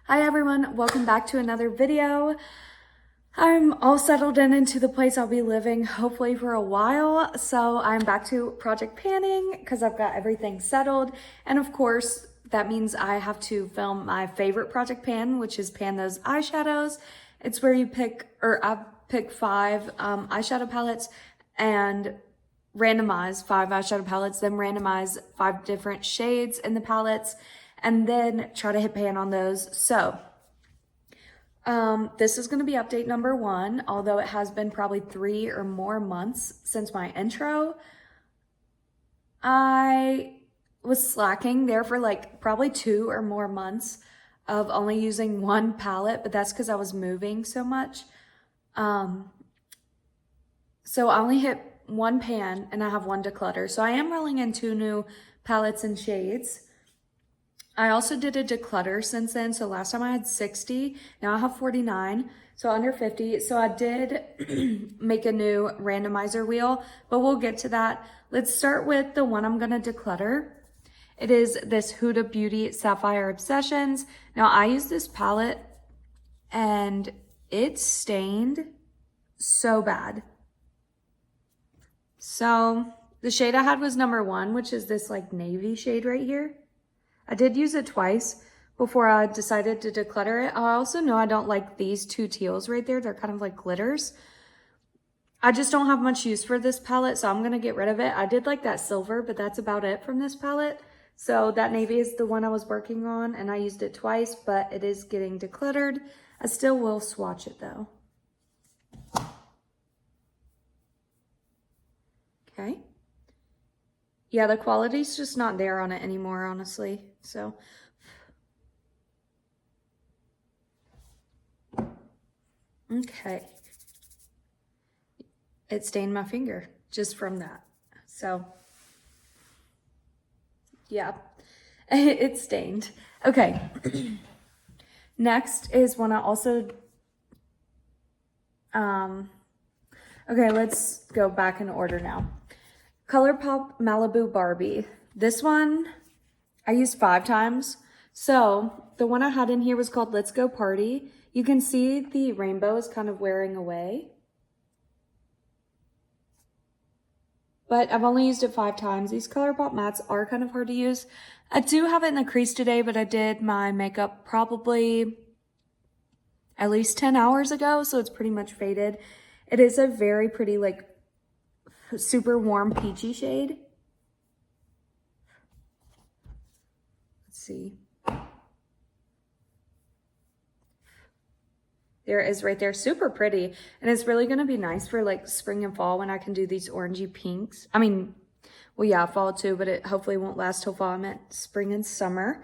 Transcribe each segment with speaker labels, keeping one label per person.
Speaker 1: Hi everyone, welcome back to another video. I'm all settled into the place I'll be living hopefully for a while. So I'm back to project panning because I've got everything settled. And of course, that means I have to film my favorite project pan, which is pan those eyeshadows. It's where you pick, or I pick 5 eyeshadow palettes and randomize 5 eyeshadow palettes, then randomize 5 different shades in the palettes, and then try to hit pan on those. So this is going to be update number 1, although it has been probably 3 or more months since my intro. I was slacking there for like probably 2 or more months of only using 1 palette, but that's because I was moving so much. So I only hit 1 pan and I have 1 declutter. So I am rolling in 2 new palettes and shades. I also did a declutter since then. So last time I had 60, now I have 49, so under 50. So I did make a new randomizer wheel, but we'll get to that. Let's start with the one I'm gonna declutter. It is this Huda Beauty Sapphire Obsessions. Now I use this palette and it stained so bad. So the shade I had was number 1, which is this like navy shade right here. I did use it twice before I decided to declutter it. I also know I don't like these 2 teals right there. They're kind of like glitters. I just don't have much use for this palette, so I'm gonna get rid of it. I did like that silver, but that's about it from this palette. So that navy is the one I was working on, and I used it twice, but it is getting decluttered. I still will swatch it though. Okay. Yeah, the quality's just not there on it anymore, honestly. So, okay. It stained my finger just from that. So, yeah, it's stained. Okay. Next is one I also, okay, let's go back in order now. ColourPop Malibu Barbie. This one I used 5 times. So the one I had in here was called Let's Go Party. You can see the rainbow is kind of wearing away. But I've only used it 5 times. These ColourPop mattes are kind of hard to use. I do have it in the crease today, but I did my makeup probably at least 10 hours ago, so it's pretty much faded. It is a very pretty, like, super warm peachy shade. Let's see. There it is right there, super pretty. And it's really gonna be nice for like spring and fall when I can do these orangey pinks. I mean, well, yeah, fall too, but it hopefully won't last till fall. I meant spring and summer.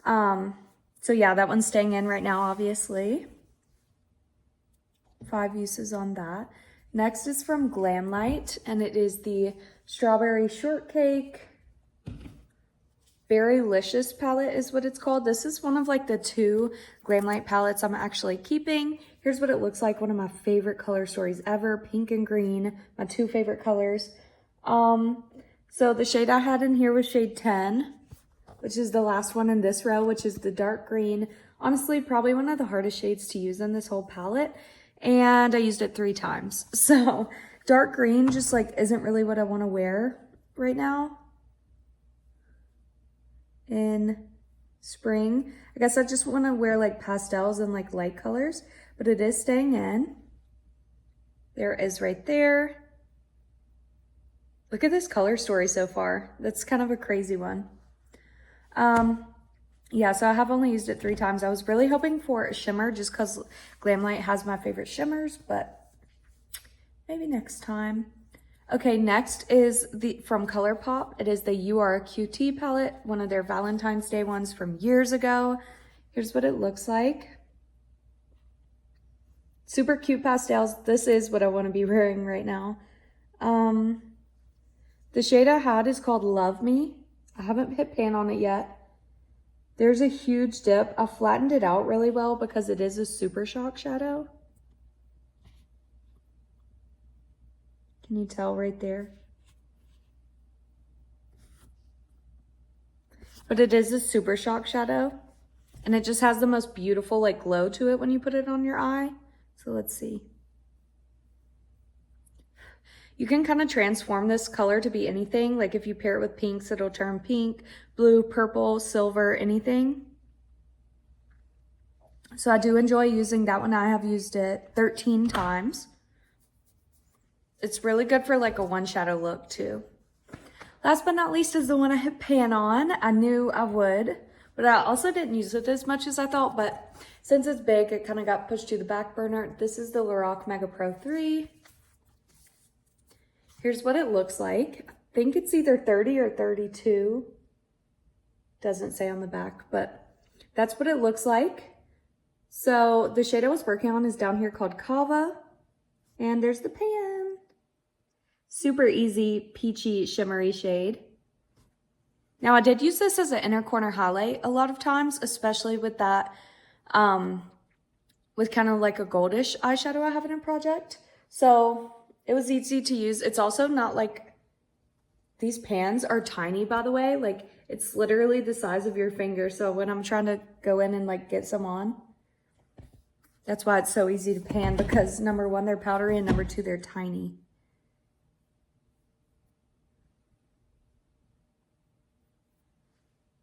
Speaker 1: So yeah, that one's staying in right now, obviously. 5 uses on that. Next is from Glamlight, and it is the Strawberry Shortcake Berrylicious palette is what it's called. This is one of like the 2 Glamlight palettes I'm actually keeping. Here's what it looks like. One of my favorite color stories ever, pink and green, my 2 favorite colors. So the shade I had in here was shade 10, which is the last one in this row, which is the dark green. Honestly, probably one of the hardest shades to use in this whole palette. And I used it 3 times. So dark green just like isn't really what I want to wear right now in spring. I guess I just want to wear like pastels and like light colors, but it is staying in. There it is right there. Look at this color story so far. That's kind of a crazy one. Yeah, so I have only used it 3 times. I was really hoping for a shimmer just because Glamlight has my favorite shimmers, but maybe next time. Okay, next is from ColourPop. It is the You Are a QT palette, one of their Valentine's Day ones from years ago. Here's what it looks like. Super cute pastels. This is what I want to be wearing right now. The shade I had is called Love Me. I haven't hit pan on it yet. There's a huge dip. I flattened it out really well because it is a Super Shock shadow. Can you tell right there? But it is a Super Shock shadow. And it just has the most beautiful like glow to it when you put it on your eye. So let's see. You can kind of transform this color to be anything. Like if you pair it with pinks, it'll turn pink, blue, purple, silver, anything. So I do enjoy using that one. I have used it 13 times. It's really good for like a one shadow look too. Last but not least is the one I hit pan on. I knew I would, but I also didn't use it as much as I thought, but since it's big, it kind of got pushed to the back burner. This is the Lorac Mega Pro 3. Here's what it looks like. I think it's either 30 or 32. Doesn't say on the back, but that's what it looks like. So the shade I was working on is down here called Kava. And there's the pan. Super easy, peachy, shimmery shade. Now I did use this as an inner corner highlight a lot of times, especially with that, with kind of like a goldish eyeshadow I have in a project. So it was easy to use. It's also not like, these pans are tiny, by the way. Like it's literally the size of your finger. So when I'm trying to go in and like get some on, that's why it's so easy to pan, because number one, they're powdery, and number two, they're tiny.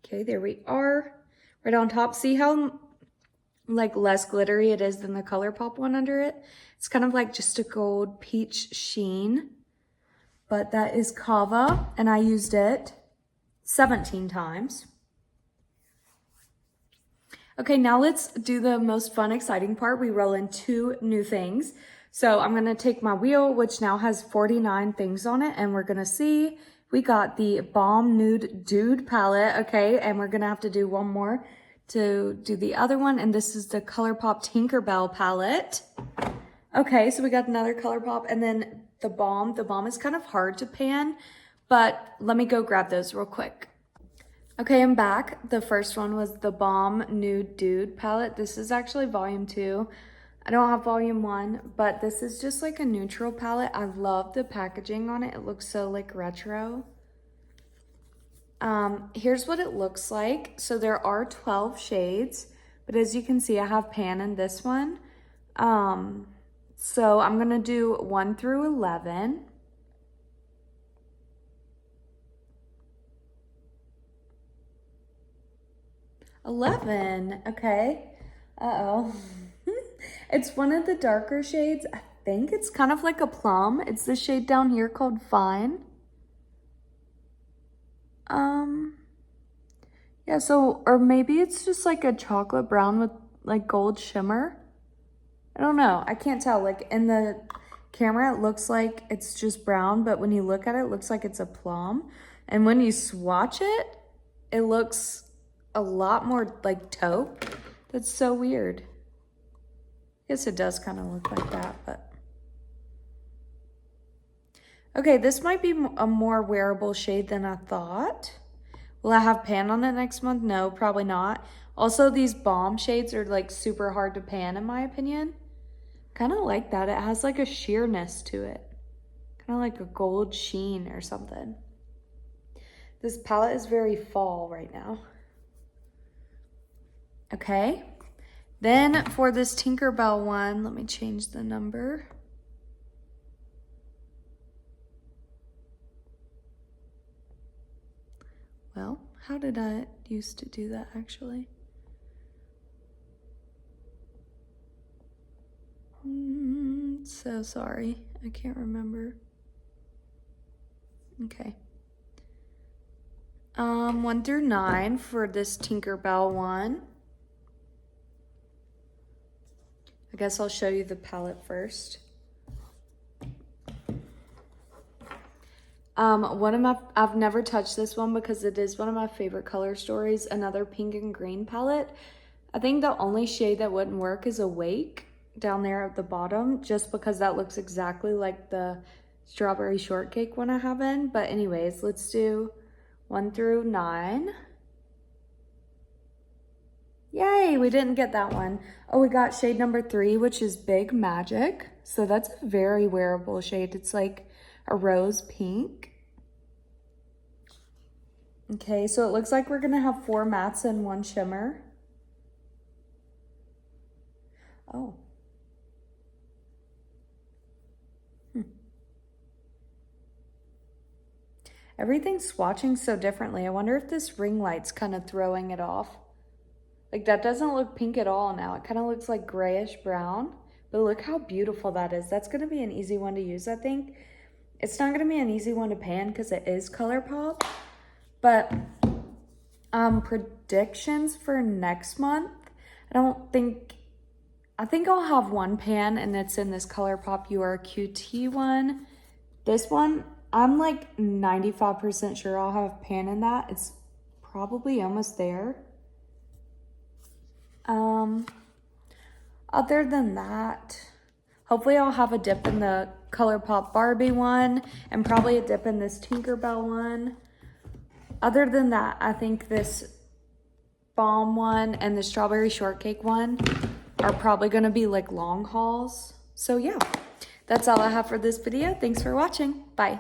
Speaker 1: Okay, there we are. Right on top. See how like less glittery it is than the ColourPop one under it? It's kind of like just a gold peach sheen. But that is Kava, and I used it 17 times. Okay, now let's do the most fun, exciting part. We roll in 2 new things. So I'm gonna take my wheel, which now has 49 things on it, and we're gonna see. We got the Balm Nude Dude palette, okay, and we're gonna have to do one more to do the other one, and this is the ColourPop Tinkerbell palette. Okay, so we got another ColourPop, and then the Balm. The Balm is kind of hard to pan, but let me go grab those real quick. Okay, I'm back. The first one was the Balm Nude Dude palette. This is actually volume 2. I don't have volume 1, but this is just like a neutral palette. I love the packaging on it. It looks so like retro. Here's what it looks like. So there are 12 shades, but as you can see, I have pan in this one. So I'm gonna do 1 through 11. Okay. Uh-oh. It's one of the darker shades. I think it's kind of like a plum. It's the shade down here called Fine. Yeah, so, or maybe it's just like a chocolate brown with like gold shimmer. I don't know. I can't tell. Like in the camera, it looks like it's just brown, but when you look at it, it looks like it's a plum. And when you swatch it, it looks a lot more like taupe. That's so weird. I guess it does kind of look like that, but. Okay, this might be a more wearable shade than I thought. Will I have pan on it next month? No, probably not. Also, these Balm shades are like super hard to pan in my opinion. Kind of like that. It has like a sheerness to it. Kind of like a gold sheen or something. This palette is very fall right now. Okay. Then for this Tinkerbell one, let me change the number. Well, how did I used to do that actually? So sorry, I can't remember. Okay. 1 through 9 for this Tinkerbell one. I guess I'll show you the palette first. I've never touched this one because it is one of my favorite color stories, another pink and green palette. I think the only shade that wouldn't work is Awake down there at the bottom, just because that looks exactly like the strawberry shortcake one I have in. But anyways, let's do 1 through 9. Yay, we didn't get that one. Oh, we got shade number 3, which is Big Magic. So that's a very wearable shade. It's like a rose pink. Okay, so it looks like we're gonna have 4 mattes and 1 shimmer. Oh. Everything's swatching so differently. I wonder if this ring light's kind of throwing it off. Like that doesn't look pink at all now. It kind of looks like grayish brown, but look how beautiful that is. That's gonna be an easy one to use, I think. It's not gonna be an easy one to pan because it is ColourPop, but predictions for next month, I think I'll have one pan and it's in this ColourPop You Are QT one. This one, I'm like 95% sure I'll have pan in that. It's probably almost there. Other than that, hopefully I'll have a dip in the ColourPop Barbie one and probably a dip in this Tinkerbell one. Other than that, I think this Balm one and the Strawberry Shortcake one are probably going to be like long hauls. So yeah, that's all I have for this video. Thanks for watching. Bye.